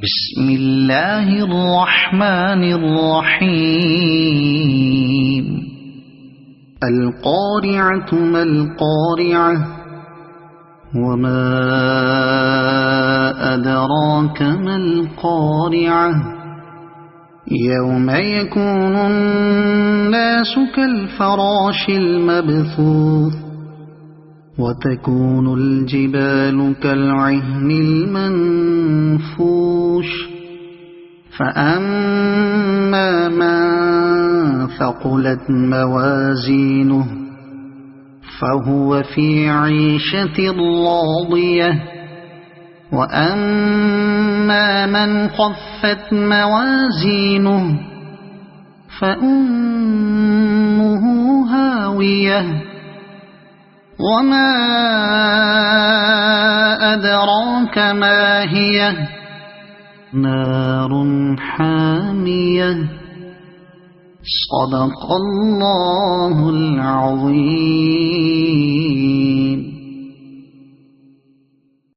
بسم اللہ الرحمن الرحیم القارعة ما القارعة وما أدراك ما القارعة يوم يكون الناس كالفراش المبثوث وتكون الجبال كالعهن المنفوش فأما من ثقلت موازينه فهو في عيشة راضية وأما من خفت موازينه فأمه هاوية وما أدراك ما هي نار حامية صدق الله العظيم.